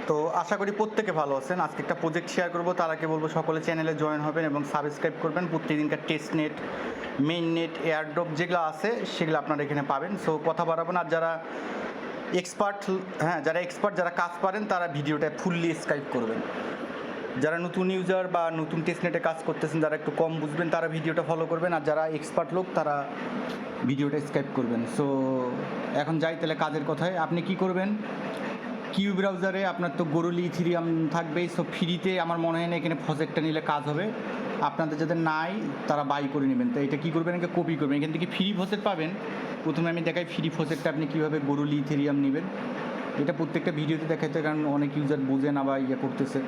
তো আশা করি প্রত্যেকে ভালো আছেন। আজকে একটা প্রজেক্ট শেয়ার করব, তার আগে বলবো সকলে চ্যানেলে জয়েন হবেন এবং সাবস্ক্রাইব করবেন। প্রত্যেকদিনকার test net, main net, airdrop যেগুলো আছে সেগুলো আপনারা এখানে পাবেন। সো কথা বাড়াবো না। যারা এক্সপার্ট, যারা এক্সপার্ট, যারা কাজ পারেন তারা ভিডিওটা ফুললি স্কাইপ করবেন। যারা নতুন ইউজার বা নতুন টেস্ট নেটে কাজ করতেছেন, যারা একটু কম বুঝবেন তারা ভিডিওটা ফলো করবেন, আর যারা এক্সপার্ট লোক তারা ভিডিওটা স্কাইপ করবেন। সো এখন যাই তাহলে কাজের কথায়। আপনি কি করবেন, কিউ ব্রাউজারে আপনার তো গরুলি ইথিরিয়াম থাকবেই। সো ফ্রিতে আমার মনে হয় না এখানে প্রজেক্টটা নিলে কাজ হবে। আপনাদের যাদের নাই তারা বাই করে নেবেন। তো এটা কী করবেন, একে কপি করবেন। এখান থেকে ফ্রি প্রজেক্ট পাবেন। প্রথমে আমি দেখাই ফ্রি প্রজেক্টটা আপনি কীভাবে গরুলি ইথিরিয়াম নেবেন। এটা প্রত্যেকটা ভিডিওতে দেখাইতে, কারণ অনেক ইউজার বোঝে না বা ইয়ে করতেছে।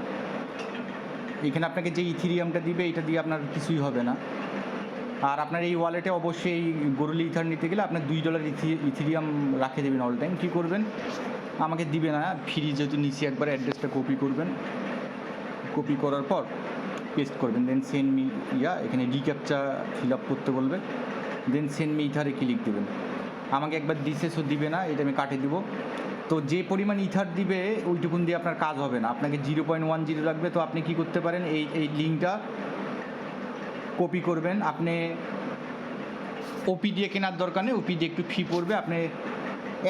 এখানে আপনাকে যে ইথিরিয়ামটা দিবে এটা দিয়ে আপনার কিছুই হবে না। আর আপনার এই ওয়ালেটে অবশ্যই গরুলি ইথার নিতে গেলে আপনার $2 ইথিরিয়াম রাখে দেবেন অল টাইম। কী করবেন, আমাকে দিবে না, ফ্রি যেহেতু নিচে একবার অ্যাড্রেসটা কপি করবেন। কপি করার পর পেস্ট করবেন, দেন সেন্ড মি এখানে রিক্যাপচা ফিল আপ করতে বলবে, দেন সেন্ড মি ইথারে ক্লিক দেবেন। আমাকে একবার দিছে, সো দিবে না, এটা আমি কাটে দিব। তো যে পরিমাণ ইথার দিবে ওইটুকুন দিয়ে আপনার কাজ হবে না, আপনাকে 0.10 লাগবে। তো আপনি কি করতে পারেন, এই লিঙ্কটা কপি করবেন। আপনি ওপি দিয়ে কেনার দরকার নেই, ওপি দিয়ে একটু ফি পড়বে। আপনি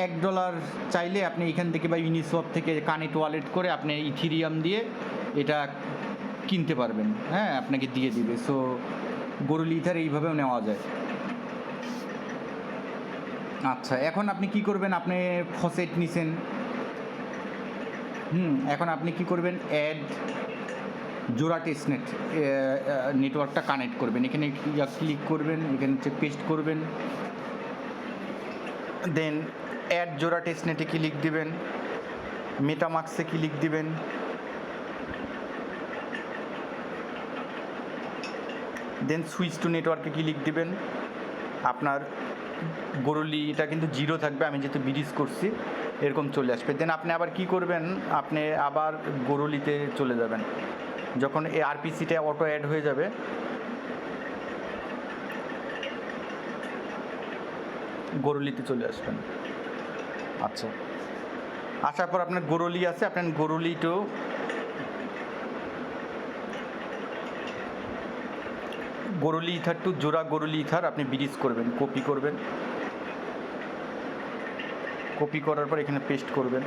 $1 চাইলে আপনি এখান থেকে বা ইউনিসওয়াপ থেকে কানেক্ট ওয়ালেট করে আপনি ইথিরিয়াম দিয়ে এটা কিনতে পারবেন। আপনাকে দিয়ে দিবে। সো গরুলি ইথার এইভাবেও নেওয়া যায়। আচ্ছা, এখন আপনি কি করবেন, আপনি ফসেট নিছেন। এখন আপনি কি করবেন, অ্যাড জোরা টেস্টনেট নেটওয়ার্কটা কানেক্ট করবেন। এখানে ক্লিক করবেন, এখানে হচ্ছে পেস্ট করবেন, দেন অ্যাড জোরা টেস্টনেটে ক্লিক দিবেন, মেটামাক্সে ক্লিক দিবেন, দেন সুইচ টু নেটওয়ার্কে ক্লিক দিবেন। আপনার গরুলিটা কিন্তু 0 থাকবে, আমি যেহেতু বিডিস করছি এরকম চলে আসবে। দেন আপনি আবার কি করবেন, আপনি আবার গরুলিতে চলে যাবেন। যখন এই আরপিসিটা অটো অ্যাড হয়ে যাবে, গরুলিতে চলে আসবেন। আচ্ছা, আসার পর আপনার গরুলি আছে, আপনার গরুলিটাও গরুলি ইথার টু জোড়া গরুলি ইথার আপনি বিডিস করবেন, কপি করবেন। কপি করার পর এখানে পেস্ট করবেন।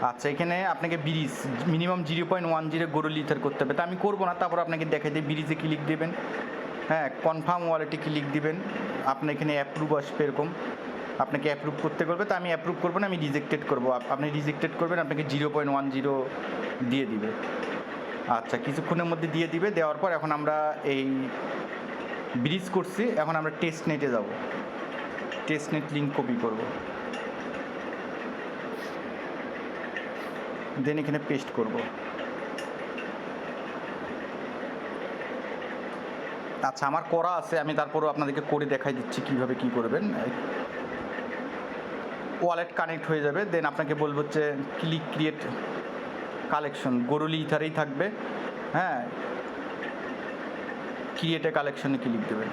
আচ্ছা, এখানে আপনাকে ব্রিজ মিনিমাম 0.10 গরুলি ইথার করতে হবে। তা আমি করবো না, তারপর আপনাকে দেখাই দিই। ব্রিজে ক্লিক দেবেন, কনফার্ম ওয়ালেটে ক্লিক দিবেন। আপনার এখানে অ্যাপ্রুভ আসবে, এরকম আপনাকে অ্যাপ্রুভ করতে করবে। তো আমি অ্যাপ্রুভ করবো না, আমি রিজেক্টেড করবো। আপনি রিজেক্টেড করবেন, আপনাকে 0.10 দিয়ে দিবে। আচ্ছা, কিছুক্ষণের মধ্যে দিয়ে দিবে। দেওয়ার পর এখন আমরা এই ব্রিজ করছি, এখন আমরা টেস্ট নেটে যাব। টেস্ট নেট লিঙ্ক কপি করব, দেন এখানে পেস্ট করব। আচ্ছা, আমার করা আছে, আমি তারপরও আপনাদেরকে করে দেখাই দিচ্ছি কীভাবে কী করবেন। ওয়ালেট কানেক্ট হয়ে যাবে, দেন আপনাকে বলবো হচ্ছে ক্লিক ক্রিয়েট কালেকশন, গরুলি ইথারেই থাকবে। ক্রিয়েটে কালেকশনে ক্লিক দেবেন।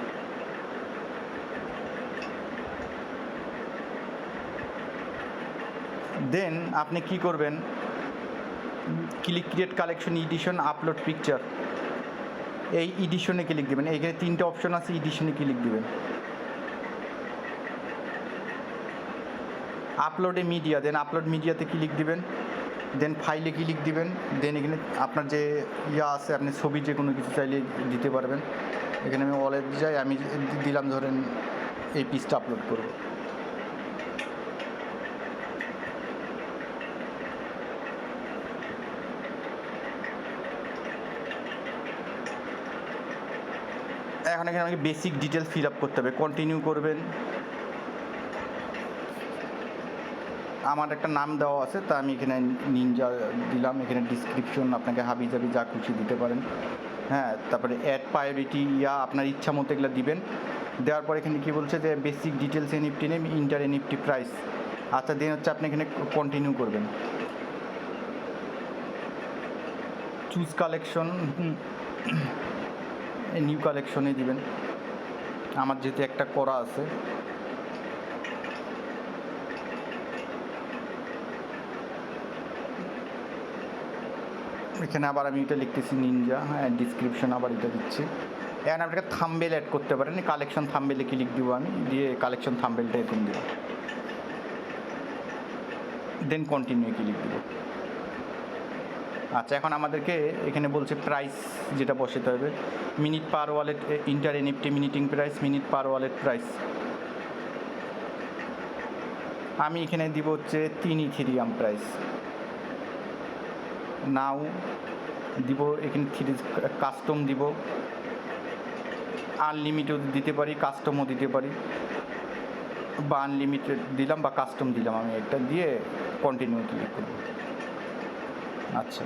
দেন আপনি কি করবেন, click create collection edition upload picture, এই এডিশনে ক্লিক দেবেন। এইখানে 3টে অপশন আছে, এডিশনে ক্লিক দেবেন। আপলোডে মিডিয়া, দেন আপলোড মিডিয়াতে ক্লিক দিবেন, দেন ফাইলে ক্লিক দিবেন। দেন এখানে আপনার যে আছে, আপনি ছবি যে কোনো কিছু চাইলে দিতে পারবেন। এখানে আমি ওয়ালেট যাই, আমি দিলাম ধরেন এই পিসটা আপলোড করব। এখন এখানে আমাকে বেসিক ডিটেলস ফিল আপ করতে হবে, কন্টিনিউ করবেন। আমার একটা নাম দেওয়া আছে, তা আমি এখানে নিনজা দিলাম। এখানে ডিসক্রিপশন আপনাকে হাবি জাবি যা খুশি দিতে পারেন। তারপরে অ্যাড প্রায়োরিটি আপনার ইচ্ছা মতো এগুলো দিবেন। দেওয়ার পর এখানে কী বলছে যে basic details NFT name, inter NFT price. আচ্ছা, দেন হচ্ছে আপনি এখানে কন্টিনিউ করবেন। চুজ কালেকশন, নিউ কালেকশনে দিবেন। আমার যেহেতু একটা করা আছে, এখানে আবার আমি এটা লিখতেছি নিনজা, হ্যাঁ, ডিসক্রিপশন আবার এটা দিচ্ছি। এখন আপনাকে থাম্বেল অ্যাড করতে পারেন, কালেকশন থাম্বেলে ক্লিক দিব আমি, দিয়ে কালেকশন থাম্বেলটা এরকম দিব, দেন কন্টিনিউ ক্লিক দিব। আচ্ছা, এখন আমাদেরকে এখানে বলছে প্রাইস যেটা বসাতে হবে, minute per wallet enter NFT minting price, minute per wallet price. আমি এখানে দিব হচ্ছে 3 ইথেরিয়াম প্রাইস। নাও দিব এখানে কাস্টম দিব, আনলিমিটেড দিতে পারি, কাস্টমও দিতে পারি, বা আনলিমিটেড দিলাম বা কাস্টম দিলাম, আমি একটা দিয়ে কন্টিনিউ ক্লিক করব। আচ্ছা,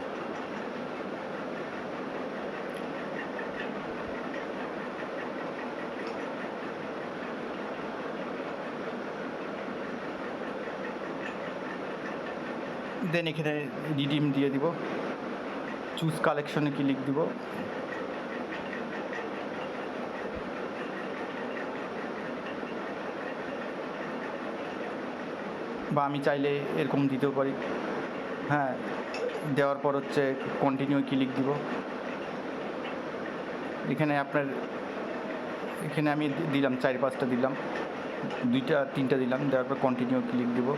দেন এখানে রিডিম দিয়ে দিব, চুজ কালেকশনে ক্লিক দিব, বা আমি চাইলে এরকম দিতেও পারি, হ্যাঁ। দেওয়ার পর হচ্ছে কন্টিনিউ ক্লিক দিব। এখানে আপনার এখানে আমি দিলাম 4-5টা দিলাম, 2-3টা দিলাম, দেওয়ার পর কন্টিনিউ ক্লিক দিব।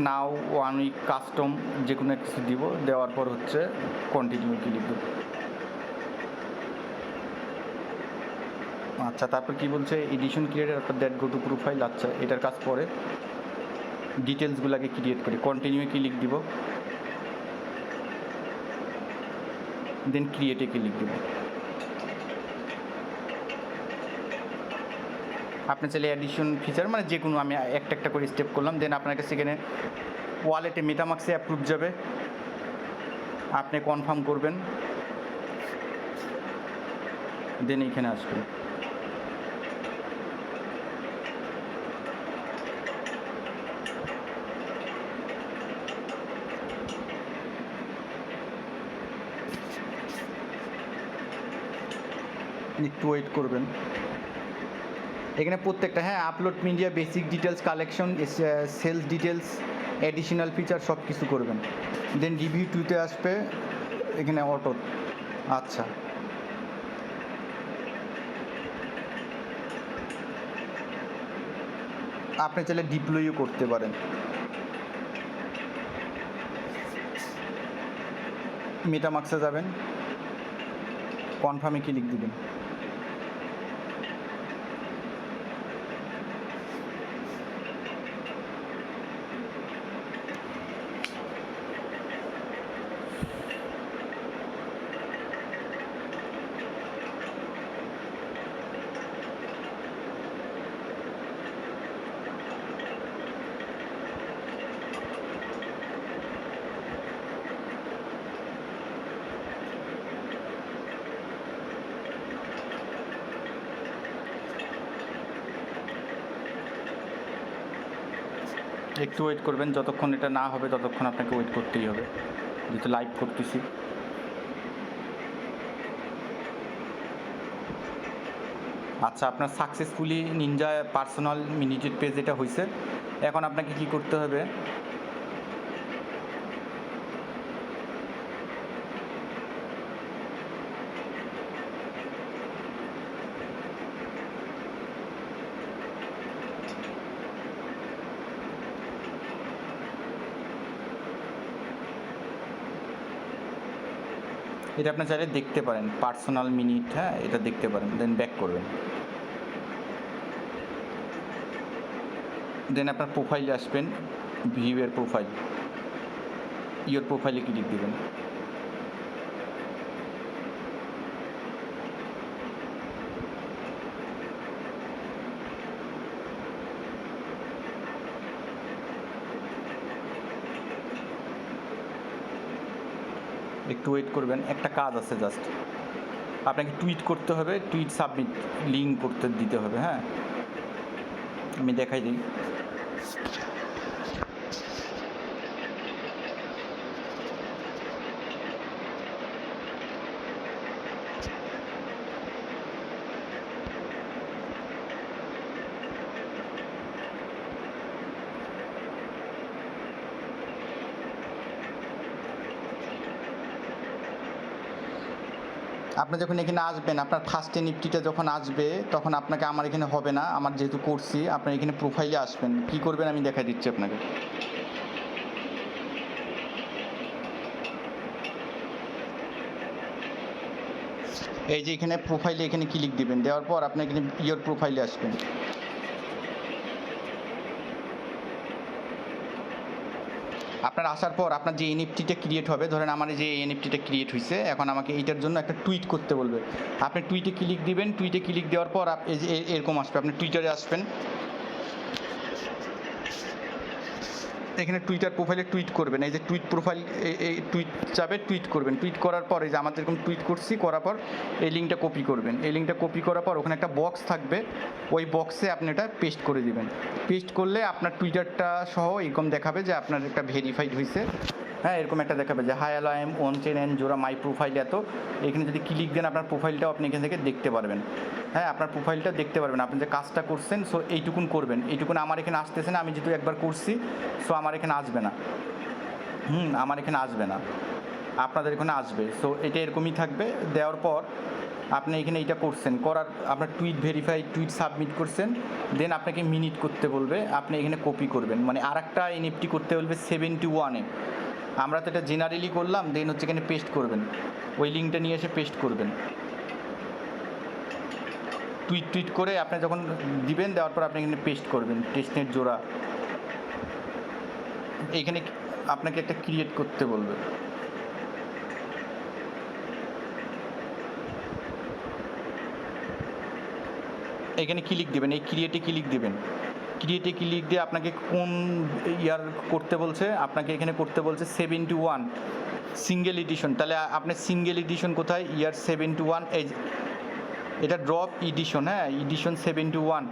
নাও 1 উইক কাস্টম যে কোনো কিছু দিব, দেওয়ার পর হচ্ছে কন্টিনিউ ক্লিক দিব। আচ্ছা, তারপর কি বলছে, এডিশন ক্রিয়েটের একটা দ্যাট গো টু প্রোফাইল। আচ্ছা, এটার কাজ পরে ডিটেলসগুলোকে ক্রিয়েট করি, কন্টিনিউ ক্লিক দিব, দেন ক্রিয়েটে ক্লিক দিব। আপনি চাইলে অ্যাডিশন ফিচার মানে যে কোনো, আমি একটা একটা করে স্টেপ করলাম, দেন আপনার কাছে এখানে ওয়ালেটে মেটামাক্সে অ্যাপ্রুভ যাবে, আপনি কনফার্ম করবেন, দেন এইখানে আসবেন। একটু ওয়েট করবেন। এখানে প্রত্যেকটা, হ্যাঁ, upload media, basic details, collection, sales details, additional feature সব কিছু করবেন, দেন রিভিউ টুতে আসবে এখানে অটো। আচ্ছা, আপনি চাইলে ডিপ্লয়ও করতে পারেন। মেটামাক্সে যাবেন, কনফার্মে ক্লিক দিবেন। একটু ওয়েট করবেন, যতক্ষণ এটা না হবে ততক্ষণ আপনাকে ওয়েট করতেই হবে, যেহেতু লাইভ করতেছি। আচ্ছা, আপনার সাকসেসফুলি নিনজা পার্সোনাল মিনিটেড পেজ এটা হয়েছে। এখন আপনাকে কি করতে হবে, এটা আপনি চাইলে দেখতে পারেন, পার্সোনাল মিনিট, হ্যাঁ, এটা দেখতে পারেন, দেন ব্যাক করবেন, দেন আপনার প্রোফাইলে আসবেন, ভিউয়ের প্রোফাইল, ইয়োর প্রোফাইলে ক্লিক দেবেন। একটু ওয়েট করবেন, একটা কাজ আছে, জাস্ট আপনাকে টুইট করতে হবে, টুইট সাবমিট লিঙ্ক করতে দিতে হবে, হ্যাঁ, আমি দেখাই দিই। আপনি যখন এখানে আসবেন, আপনার ফার্স্ট এনএফটিটা যখন আসবে তখন আপনাকে আমার এখানে হবে না, আমার যেহেতু করছি, আপনার এখানে প্রোফাইলে আসবেন। কি করবেন আমি দেখা দিচ্ছি আপনাকে। এই যে এখানে প্রোফাইলে এখানে ক্লিক দিবেন, দেওয়ার পর আপনি এখানে ইয়োর প্রোফাইলে আসবেন। আপনার আসার পর আপনার যে এনএফটিটা ক্রিয়েট হবে, ধরেন আমার যে এনএফটিটা ক্রিয়েট হয়েছে, এখন আমাকে এইটার জন্য একটা টুইট করতে বলবে। আপনি টুইটে ক্লিক দিবেন, টুইটে ক্লিক দেওয়ার পর এই যে এরকম আসবে, আপনি টুইটারে আসবেন। এখানে টুইটার প্রোফাইলে টুইট করবেন, এই যে টুইট প্রোফাইল, এই টুইট যাবে, টুইট করবেন। টুইট করার পর এই যে আমার যেরকম টুইট করছি, করার পর এই লিঙ্কটা কপি করবেন। এই লিঙ্কটা কপি করার পর ওখানে একটা বক্স থাকবে, ওই বক্সে আপনি এটা পেস্ট করে দিবেন। পেস্ট করলে আপনার টুইটারটা সহ এরকম দেখাবে যে আপনার একটা ভেরিফাইড হয়েছে। হ্যাঁ, এরকম একটা দেখাবে যে হাই হ্যালো আই এম ওন চেন অ্যান্ড জোরা মাই প্রোফাইল এত। এখানে যদি ক্লিক দেন আপনার প্রোফাইলটাও আপনি এখান থেকে দেখতে পারবেন। হ্যাঁ, আপনার প্রোফাইলটা দেখতে পারবেন, আপনি যে কাজটা করছেন। সো এইটুকুন করবেন, এইটুকুন আমার এখানে আসতেছে না, আমি যেহেতু একবার করছি, সো আমার এখানে আসবে না। আমার এখানে আসবে না, আপনাদের এখানে আসবে। সো এটা এরকমই থাকবে। দেওয়ার পর আপনি এখানে এইটা করছেন, করার আপনার টুইট ভেরিফাই, টুইট সাবমিট করছেন, দেন আপনাকে মিনিট করতে বলবে, আপনি এখানে কপি করবেন। মানে আর একটা এনএফটি করতে বলবে 71-এ। আমরা তো এটা জেনারেলি করলাম, দেন হচ্ছে এখানে পেস্ট করবেন, ওই লিঙ্কটা নিয়ে এসে পেস্ট করবেন। টুইট করে আপনি যখন দিবেন, দেওয়ার পর আপনি এখানে পেস্ট করবেন টেস্টনেট জোড়া। এইখানে আপনাকে একটা ক্রিয়েট করতে বলবে। এখানে ক্লিক দেবেন, এই ক্রিয়েটে ক্লিক দেবেন। ক্রিয়েটে ক্লিক দিয়ে আপনাকে কোন ইয়ার করতে বলছে, আপনাকে এখানে করতে বলছে 71 সিঙ্গেল এডিশন। তাহলে আপনি সিঙ্গেল এডিশন কোথায়, ইয়ার 71, এই এটা ড্রপ এডিশন। হ্যাঁ, এডিশন 71,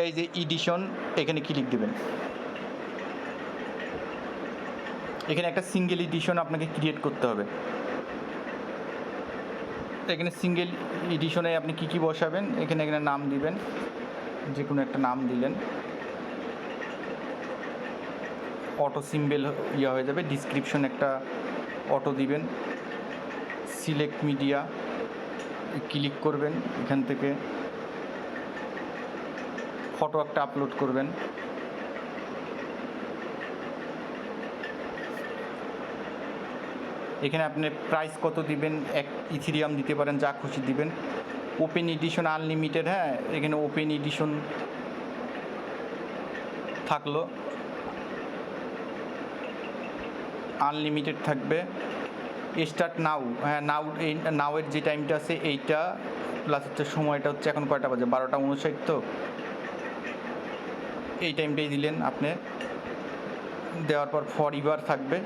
এই যে এডিশন, এখানে ক্লিক দেবেন। এখানে একটা সিঙ্গেল এডিশন আপনাকে ক্রিয়েট করতে হবে। এখানে সিঙ্গেল এডিশনে আপনি কি কি বসাবেন, এখানে নাম দিবেন, যে কোনো একটা নাম দিলেন, অটো সিম্বল ইয়া হয়ে যাবে। ডিসক্রিপশন একটা অটো দিবেন, সিলেক্ট মিডিয়া ক্লিক করবেন, এখান থেকে ফটো একটা আপলোড করবেন। এখানে আপনি প্রাইস কত দিবেন, এক ইথিরিয়াম দিতে পারেন, যা খুশি দিবেন। ওপেন এডিশন আনলিমিটেড, হ্যাঁ, এখানে ওপেন এডিশন থাকলো, আনলিমিটেড থাকবে। স্টার্ট নাও, হ্যাঁ, নাওয়ের যে টাইমটা আছে এইটা, প্লাস হচ্ছে সময়টা হচ্ছে এখন কয়টা বাজে, 12:59। তো এই টাইমটাই দিলেন আপনি। দেওয়ার পর ফর ইভার থাকবে,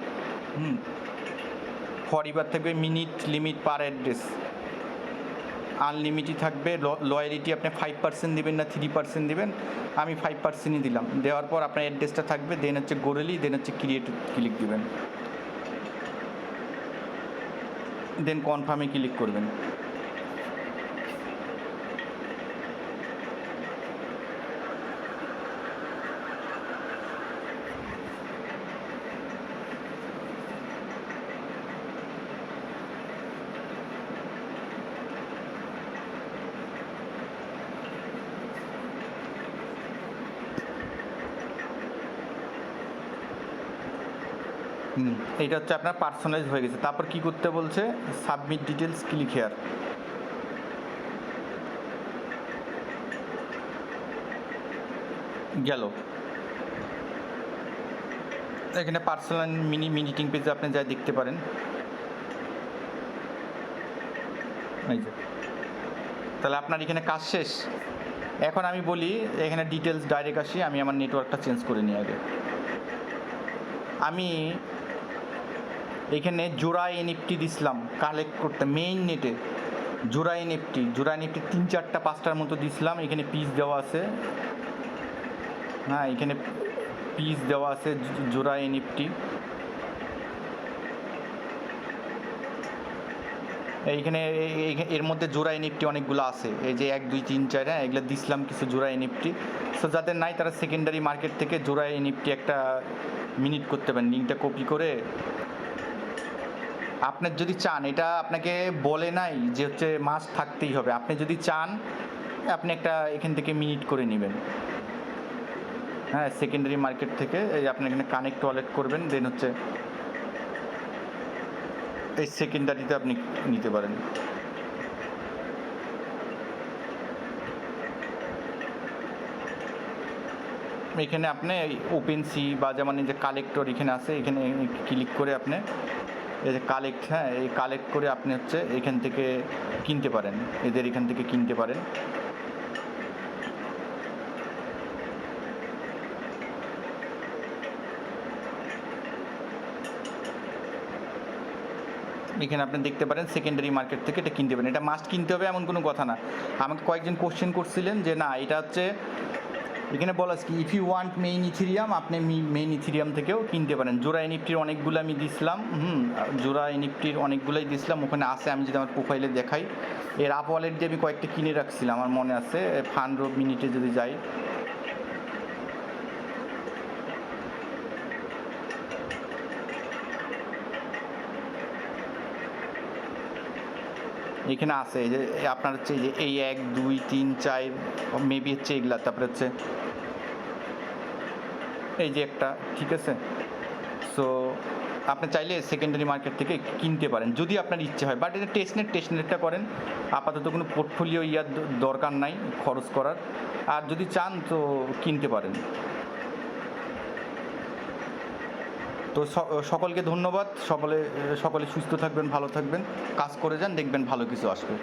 ফর ইভার থাকবে, মিনিট লিমিট পার অ্যাড্রেস আনলিমিটেড থাকবে। লয়ালিটি আপনি 5% দিবেন না 3% দিবেন, আমি 5%ই দিলাম। দেওয়ার পর আপনার অ্যাড্রেসটা থাকবে, দেন হচ্ছে গোরেলি, দেন হচ্ছে ক্রিয়েট ক্লিক দিবেন, দেন কনফার্মে ক্লিক করবেন। এইটা হচ্ছে আপনার পার্সোনালাইজ হয়ে গেছে। তারপর কি করতে বলছে, সাবমিট ডিটেলস ক্লিক হেয়ার। গেল। এখানে পার্সোনাল মিটিং পেজে আপনি যা দেখতে পারেন, এই যে। তাহলে আপনার এখানে কাজ শেষ। এখন আমি বলি এখানে ডিটেলস ডাইরেক্ট আসি, আমি আমার নেটওয়ার্কটা চেঞ্জ করে নিই আগে। আমি এখানে জোড়া এনএফটি দিছিলাম কালেক্ট করতে, মেইন নেটে জোড়া এনএফটি 3-4-5টার মতো দিছিলাম। এখানে পিস দেওয়া আছে, হ্যাঁ, এখানে পিস দেওয়া আছে জোড়া এনএফটি। এইখানে এর মধ্যে জোড়া এনএফটি অনেকগুলো আছে, এই যে 1, 2, 3, 4, হ্যাঁ, এগুলো দিছিলাম কিছু জোড়া এনএফটি। সো যাদের নাই তারা সেকেন্ডারি মার্কেট থেকে জোড়া এনএফটি একটা মিনিট করতে পারেন। লিঙ্কটা কপি করে আপনার যদি চান, এটা আপনাকে বলে নাই যে হচ্ছে মাস থাকতেই হবে, আপনি যদি চান আপনি একটা এখান থেকে মিনিট করে নেবেন। হ্যাঁ, সেকেন্ডারি মার্কেট থেকে এই আপনি এখানে কানেক্ট ওয়ালেট করবেন, দেন হচ্ছে এই সেকেন্ডারিতে আপনি নিতে পারেন। এখানে আপনি ওপেন সি বা যেমন এই যে কালেক্টর এখানে আছে, এখানে ক্লিক করে আপনি এই যে কালেক্ট, হ্যাঁ এই কালেক্ট করে আপনি হচ্ছে এখান থেকে কিনতে পারেন, এদের এখান থেকে কিনতে পারেন। এখানে আপনি দেখতে পারেন সেকেন্ডারি মার্কেট থেকে এটা কিনতে পারেন। এটা মাস্ট কিনতে হবে এমন কোনো কথা না। আমাকে কয়েকজন কোশ্চেন করছিলেন যে না এটা হচ্ছে এখানে বলা আছে কি if you want main Ethereum, আপনি মেইন ইথিরিয়াম থেকেও কিনতে পারেন। জোড়া এনএফটির অনেকগুলো আমি দিছিলাম, জোড়া এনএফটির অনেকগুলোই দিছিলাম, ওখানে আছে। আমি যদি আমার প্রোফাইলে দেখাই, এর আপ ওয়ালেট দিয়ে আমি কয়েকটা কিনে রাখছিলাম, আমার মনে আছে। ফান্ড মিনিটে যদি যাই, এখানে আছে যে আপনার হচ্ছে যে এই 1 2 3 4 মেবি হচ্ছে এগুলা, তারপরে হচ্ছে এই যে একটা, ঠিক আছে। সো আপনি চাইলে সেকেন্ডারি মার্কেট থেকে কিনতে পারেন যদি আপনার ইচ্ছে হয়, বাট এটা টেস্টনেটটা করেন। আপাতত কোনো পোর্টফোলিও দরকার নাই খরচ করার, আর যদি চান তো কিনতে পারেন। তো সকলকে ধন্যবাদ, সকলে সুস্থ থাকবেন, ভালো থাকবেন, কাজ করে যান, দেখবেন ভালো কিছু আসবে।